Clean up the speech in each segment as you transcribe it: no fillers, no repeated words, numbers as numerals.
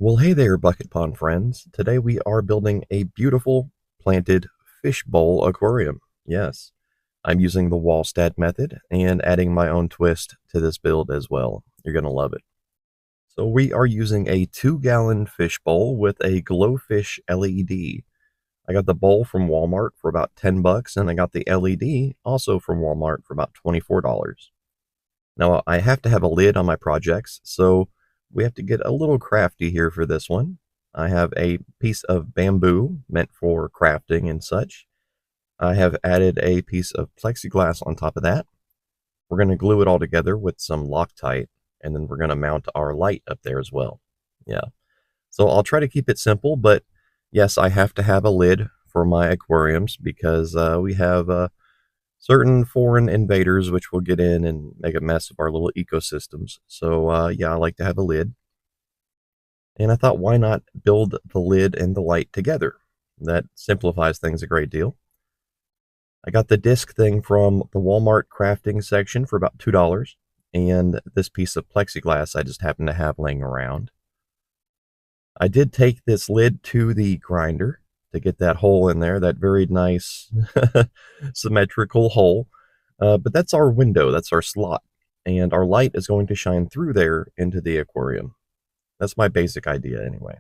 Well, hey there, bucket pond friends. Today we are building a beautiful planted fishbowl aquarium. Yes, I'm using the Wallstad method and adding my own twist to this build as well. You're going to love it. So we are using a 2-gallon fishbowl with a glowfish LED. I got the bowl from Walmart for about 10 bucks, and I got the LED also from Walmart for about $24. Now, I have to have a lid on my projects, so we have to get a little crafty here for this one. I have a piece of bamboo meant for crafting and such. I have added a piece of plexiglass on top of that. We're going to glue it all together with some Loctite, and then we're going to mount our light up there as well. Yeah. So I'll try to keep it simple, but yes, I have to have a lid for my aquariums because we have certain foreign invaders which will get in and make a mess of our little ecosystems. So yeah, I like to have a lid. And I thought, why not build the lid and the light together? That simplifies things a great deal. I got the disc thing from the Walmart crafting section for about $2. And this piece of plexiglass I just happened to have laying around. I did take this lid to the grinder to get that hole in there, that very nice symmetrical hole. But that's our window, that's our slot. And our light is going to shine through there into the aquarium. That's my basic idea anyway.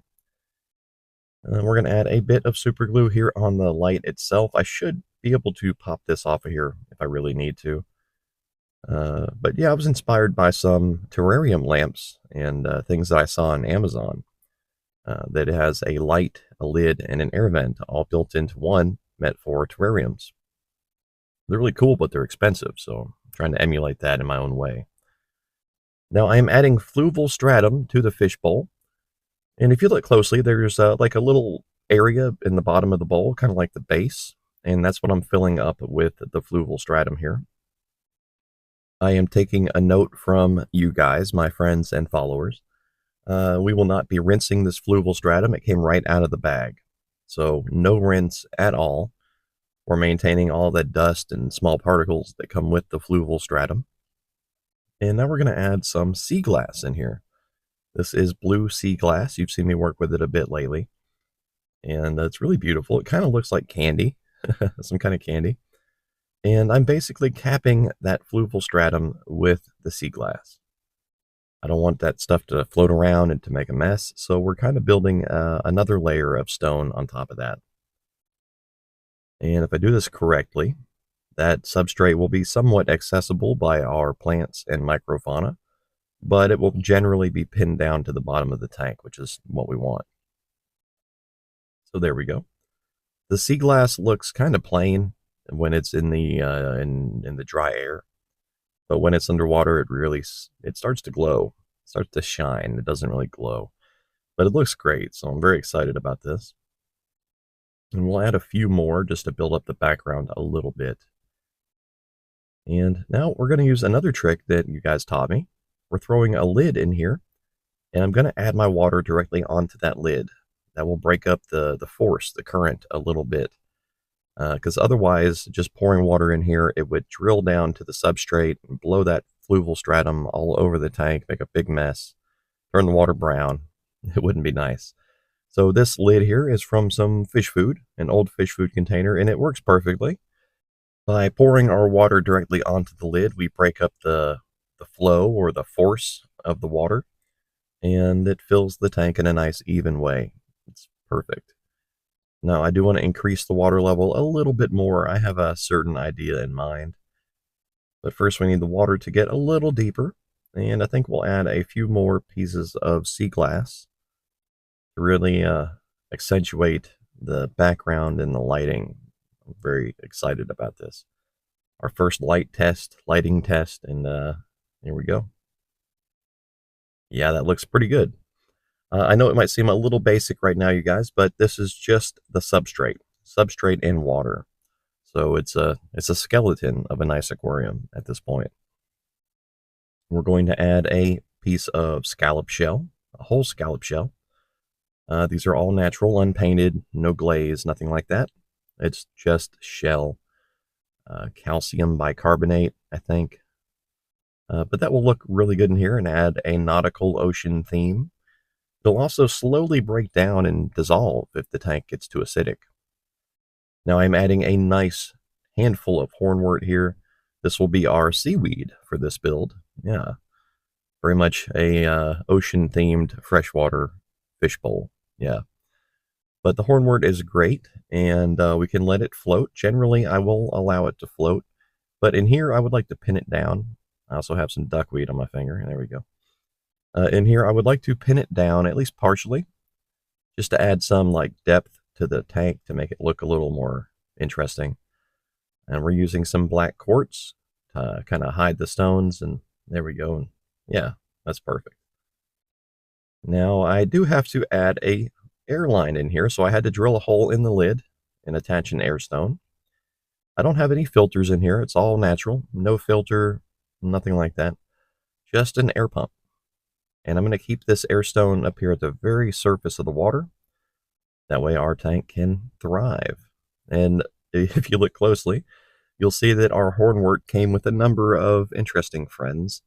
We're going to add a bit of super glue here on the light itself. I should be able to pop this off of here if I really need to. But yeah, I was inspired by some terrarium lamps and things that I saw on Amazon. That has a light, a lid, and an air vent all built into one, meant for terrariums. They're really cool, but they're expensive, so I'm trying to emulate that in my own way. Now I am adding fluval stratum to the fishbowl, and if you look closely, there's like a little area in the bottom of the bowl, kind of like the base, and that's what I'm filling up with the fluval stratum here. I am taking a note from you guys, my friends and followers. We will not be rinsing this fluval stratum. It came right out of the bag. So no rinse at all. We're maintaining all that dust and small particles that come with the fluval stratum. And now we're going to add some sea glass in here. This is blue sea glass. You've seen me work with it a bit lately. And it's really beautiful. It kind of looks like candy, some kind of candy. And I'm basically capping that fluval stratum with the sea glass. I don't want that stuff to float around and to make a mess, so we're kind of building another layer of stone on top of that. And if I do this correctly, that substrate will be somewhat accessible by our plants and microfauna, but it will generally be pinned down to the bottom of the tank, which is what we want. So there we go. The sea glass looks kind of plain when it's in the dry air. But when it's underwater, it starts to glow, it starts to shine. It doesn't really glow, but it looks great. So I'm very excited about this. And we'll add a few more just to build up the background a little bit. And now we're going to use another trick that you guys taught me. We're throwing a lid in here, and I'm going to add my water directly onto that lid. That will break up the force, the current a little bit. Because otherwise, just pouring water in here, it would drill down to the substrate and blow that fluval stratum all over the tank, make a big mess, turn the water brown. It wouldn't be nice. So this lid here is from some fish food, an old fish food container, and it works perfectly. By pouring our water directly onto the lid, we break up the flow or the force of the water, and it fills the tank in a nice even way. It's perfect. Now, I do want to increase the water level a little bit more. I have a certain idea in mind. But first, we need the water to get a little deeper. And I think we'll add a few more pieces of sea glass to really accentuate the background and the lighting. I'm very excited about this. Our first lighting test, and here we go. Yeah, that looks pretty good. I know it might seem a little basic right now, you guys, but this is just the substrate and water. So it's a skeleton of a nice aquarium at this point. We're going to add a piece of scallop shell, a whole scallop shell. These are all natural, unpainted, no glaze, nothing like that. It's just shell, calcium bicarbonate, I think. But that will look really good in here and add a nautical ocean theme. It'll also slowly break down and dissolve if the tank gets too acidic. Now I'm adding a nice handful of hornwort here. This will be our seaweed for this build. Yeah, very much a ocean-themed freshwater fishbowl. Yeah, but the hornwort is great, and we can let it float. Generally, I will allow it to float, but in here, I would like to pin it down. I also have some duckweed on my finger. There we go. In here, I would like to pin it down, at least partially, just to add some like depth to the tank to make it look a little more interesting. And we're using some black quartz to kind of hide the stones, and there we go. And yeah, that's perfect. Now I do have to add a air line in here, so I had to drill a hole in the lid and attach an air stone. I don't have any filters in here. It's all natural. No filter, nothing like that. Just an air pump. And I'm going to keep this air stone up here at the very surface of the water. That way our tank can thrive. And if you look closely, you'll see that our hornwort came with a number of interesting friends.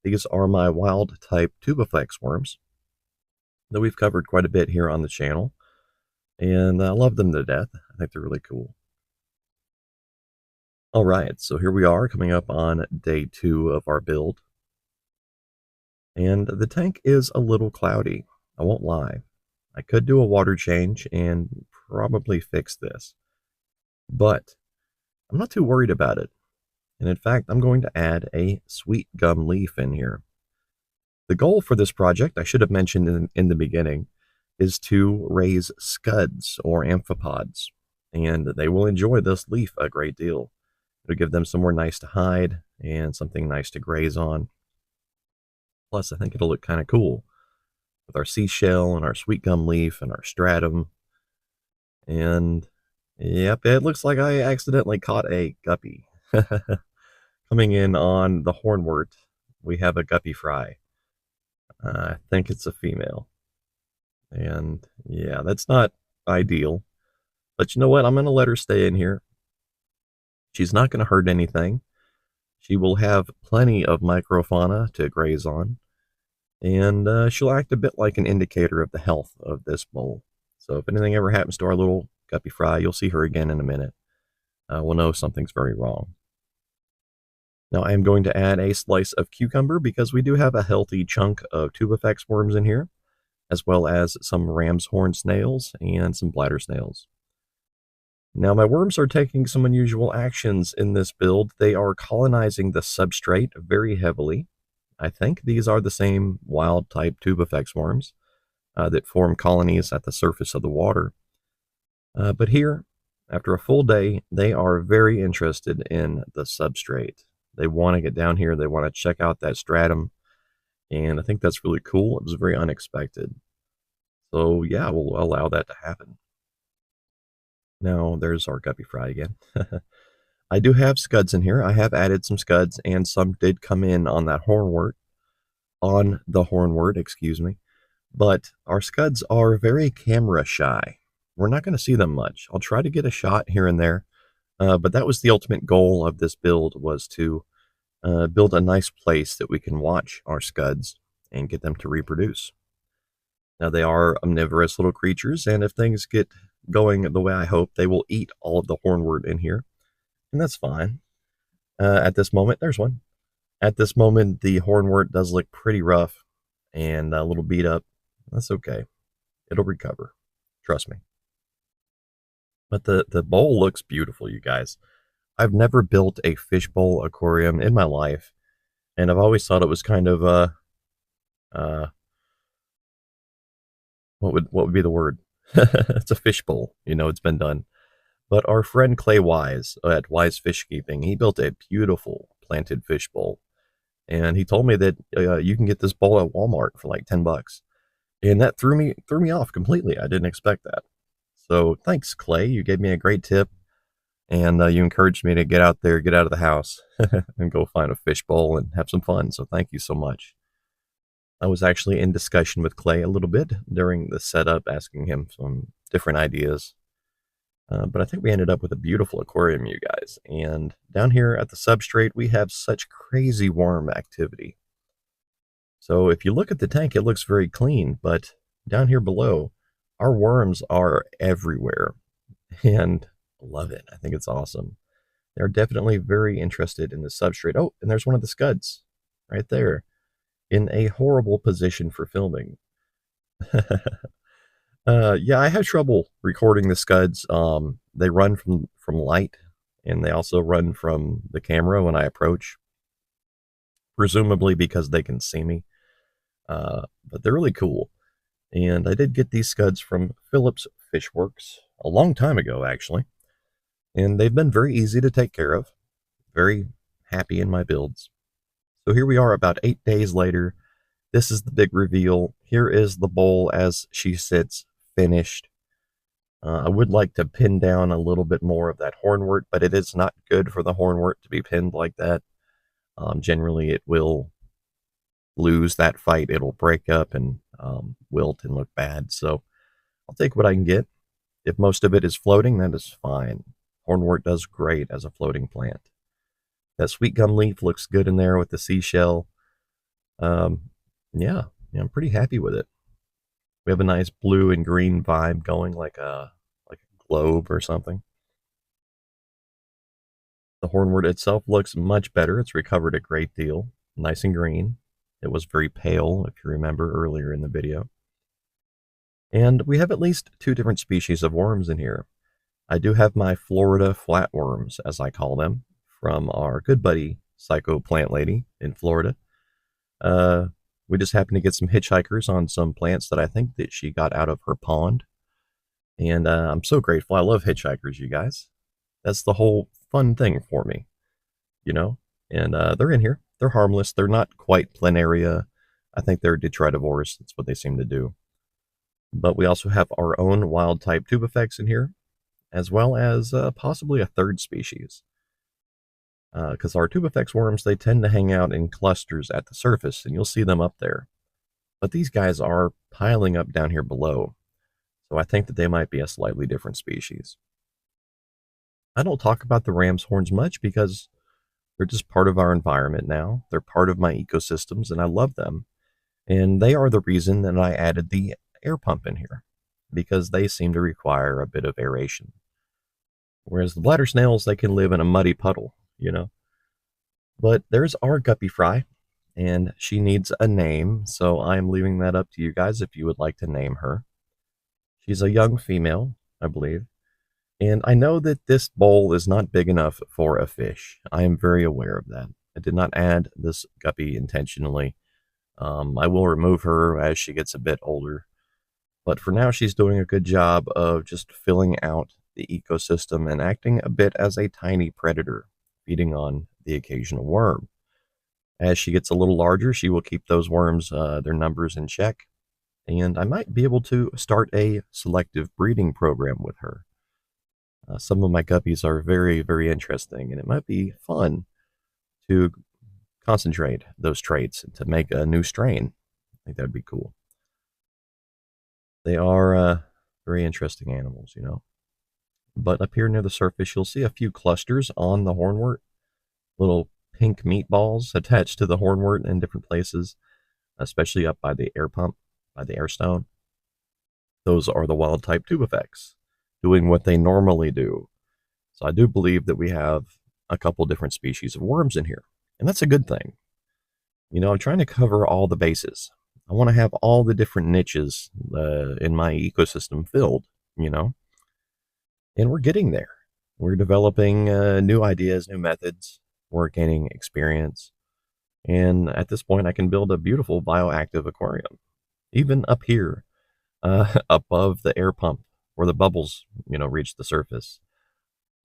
These are my wild type tubifex worms that we've covered quite a bit here on the channel. And I love them to death. I think they're really cool. All right, so here we are coming up on day 2 of our build. And the tank is a little cloudy, I won't lie. I could do a water change and probably fix this, but I'm not too worried about it. And in fact, I'm going to add a sweet gum leaf in here. The goal for this project, I should have mentioned in the beginning, is to raise scuds or amphipods, and they will enjoy this leaf a great deal. It'll give them somewhere nice to hide and something nice to graze on. Plus, I think it'll look kind of cool with our seashell and our sweet gum leaf and our stratum. And yep, it looks like I accidentally caught a guppy. Coming in on the hornwort, we have a guppy fry. I think it's a female. And yeah, that's not ideal. But you know what? I'm going to let her stay in here. She's not going to hurt anything. She will have plenty of microfauna to graze on. And she'll act a bit like an indicator of the health of this bowl. So if anything ever happens to our little guppy fry, you'll see her again in a minute. We'll know something's very wrong. Now I am going to add a slice of cucumber because we do have a healthy chunk of tubifex worms in here, as well as some ram's horn snails and some bladder snails. Now my worms are taking some unusual actions in this build. They are colonizing the substrate very heavily. I think these are the same wild type tubifex worms that form colonies at the surface of the water. But here, after a full day, they are very interested in the substrate. They want to get down here. They want to check out that stratum. And I think that's really cool. It was very unexpected. So yeah, we'll allow that to happen. Now, there's our guppy fry again. I do have scuds in here. I have added some scuds, and some did come in on that hornwort. On the hornwort, excuse me. But our scuds are very camera shy. We're not going to see them much. I'll try to get a shot here and there. But that was the ultimate goal of this build, was to build a nice place that we can watch our scuds and get them to reproduce. Now, they are omnivorous little creatures, and if things get going the way I hope, they will eat all of the hornwort in here, and that's fine. At this moment, there's one. At this moment, the hornwort does look pretty rough and a little beat up. That's okay. It'll recover. Trust me. But the bowl looks beautiful, you guys. I've never built a fishbowl aquarium in my life, and I've always thought it was kind of what would be the word? It's a fishbowl. You know, it's been done. But our friend Clay Wise at Wise Fishkeeping, he built a beautiful planted fishbowl, and he told me that you can get this bowl at Walmart for like $10, and that threw me off completely. I didn't expect that. So thanks, Clay. You gave me a great tip, and you encouraged me to get out there, get out of the house, and go find a fishbowl and have some fun. So thank you so much. I was actually in discussion with Clay a little bit during the setup, asking him some different ideas. But I think we ended up with a beautiful aquarium, you guys. And down here at the substrate, we have such crazy worm activity. So if you look at the tank, it looks very clean, but down here below, our worms are everywhere, and I love it. I think it's awesome. They're definitely very interested in the substrate. Oh, and there's one of the scuds right there in a horrible position for filming. Yeah, I have trouble recording the scuds. They run from light, and they also run from the camera when I approach, presumably because they can see me. But they're really cool. And I did get these scuds from Phillips Fishworks a long time ago, actually. And they've been very easy to take care of. Very happy in my builds. So here we are about 8 days later. This is the big reveal. Here is the bowl as she sits finished. I would like to pin down a little bit more of that hornwort, but it is not good for the hornwort to be pinned like that. Generally, it will lose that fight. It'll break up and wilt and look bad. So I'll take what I can get. If most of it is floating, that is fine. Hornwort does great as a floating plant. That sweet gum leaf looks good in there with the seashell. Um, yeah, I'm pretty happy with it. We have a nice blue and green vibe going, like a globe or something. The hornwort itself looks much better. It's recovered a great deal. Nice and green. It was very pale, if you remember earlier in the video. And we have at least 2 different species of worms in here. I do have my Florida flatworms, as I call them, from our good buddy Psycho Plant Lady in Florida. We just happened to get some hitchhikers on some plants that I think that she got out of her pond. And I'm so grateful. I love hitchhikers, you guys. That's the whole fun thing for me, you know? And they're in here. They're harmless. They're not quite planaria. I think they're detritivores. That's what they seem to do. But we also have our own wild type tubifex in here, as well as possibly a third species. Because our tubifex worms, they tend to hang out in clusters at the surface, and you'll see them up there. But these guys are piling up down here below, so I think that they might be a slightly different species. I don't talk about the ram's horns much because they're just part of our environment now. They're part of my ecosystems, and I love them. And they are the reason that I added the air pump in here, because they seem to require a bit of aeration. Whereas the bladder snails, they can live in a muddy puddle, you know. But there's our guppy fry, and she needs a name, so I'm leaving that up to you guys if you would like to name her. She's a young female, I believe. And I know that this bowl is not big enough for a fish. I am very aware of that. I did not add this guppy intentionally. I will remove her as she gets a bit older. But for now, she's doing a good job of just filling out the ecosystem and acting a bit as a tiny predator, feeding on the occasional worm. As she gets a little larger, she will keep those worms, their numbers in check. And I might be able to start a selective breeding program with her. Some of my guppies are very, very interesting, and it might be fun to concentrate those traits to make a new strain. I think that'd be cool. They are very interesting animals, you know. But up here near the surface, you'll see a few clusters on the hornwort, little pink meatballs attached to the hornwort in different places, especially up by the air pump, by the air stone. Those are the wild type tubifex, doing what they normally do. So I do believe that we have a couple different species of worms in here, and that's a good thing. You know, I'm trying to cover all the bases. I want to have all the different niches in my ecosystem filled, you know, and we're getting there. We're developing new ideas, new methods. We're gaining experience. And at this point, I can build a beautiful bioactive aquarium, even up here, above the air pump where the bubbles, you know, reach the surface.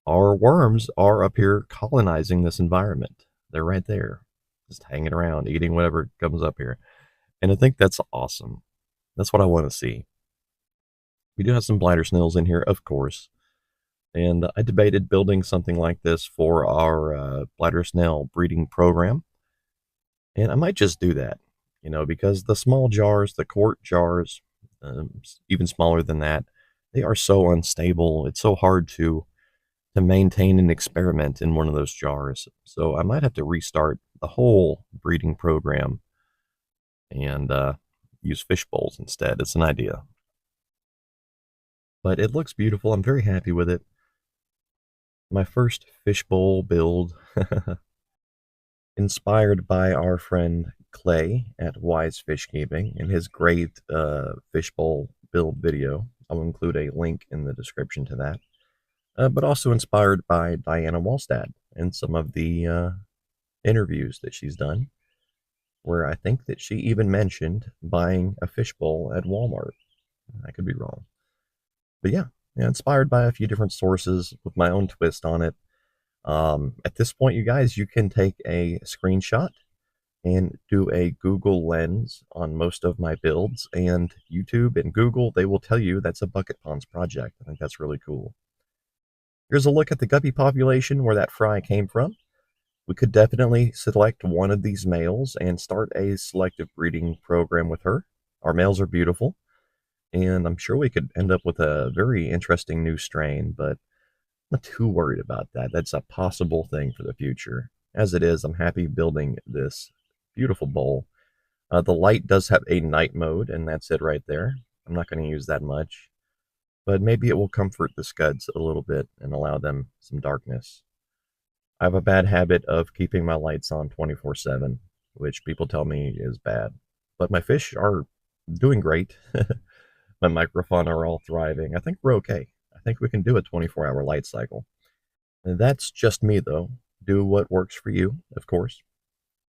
Our worms are up here colonizing this environment. They're right there, just hanging around, eating whatever comes up here. And I think that's awesome. That's what I want to see. We do have some bladder snails in here, of course. And I debated building something like this for our bladder snail breeding program. And I might just do that, you know, because the small jars, the quart jars, even smaller than that, they are so unstable. It's so hard to maintain an experiment in one of those jars. So I might have to restart the whole breeding program and use fish bowls instead. It's an idea. But it looks beautiful. I'm very happy with it. My first fishbowl build, inspired by our friend Clay at Wise Fishkeeping and his great fishbowl build video. I'll include a link in the description to that. But also inspired by Diana Wallstad and some of the interviews that she's done, where I think that she even mentioned buying a fishbowl at Walmart. I could be wrong. But yeah, inspired by a few different sources with my own twist on it. At this point, you guys, you can take a screenshot and do a Google lens on most of my builds, and YouTube and Google, they will tell you that's a bucket ponds project. I think that's really cool. Here's a look at the guppy population where that fry came from. We could definitely select one of these males and start a selective breeding program with her. Our males are beautiful, and I'm sure we could end up with a very interesting new strain, but I'm not too worried about that. That's a possible thing for the future. As it is, I'm happy building this beautiful bowl. The light does have a night mode, and that's it right there. I'm not going to use that much, but maybe it will comfort the Scuds a little bit and allow them some darkness. I have a bad habit of keeping my lights on 24/7, which people tell me is bad. But my fish are doing great. My microfauna are all thriving. I think we're okay. I think we can do a 24-hour light cycle. And that's just me, though. Do what works for you, of course.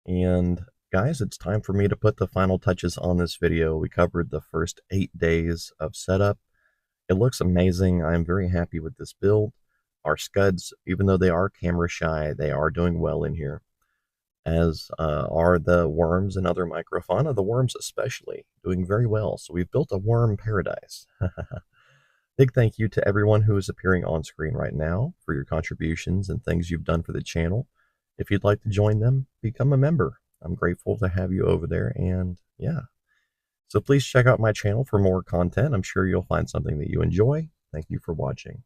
And guys, it's time for me to put the final touches on this video. We covered the first 8 days of setup. It looks amazing. I'm very happy with this build. Our Scuds, even though they are camera shy, they are doing well in here, as are the worms and other microfauna, the worms especially, doing very well. So we've built a worm paradise. Big thank you to everyone who is appearing on screen right now for your contributions and things you've done for the channel. If you'd like to join them, become a member. I'm grateful to have you over there, and yeah. So please check out my channel for more content. I'm sure you'll find something that you enjoy. Thank you for watching.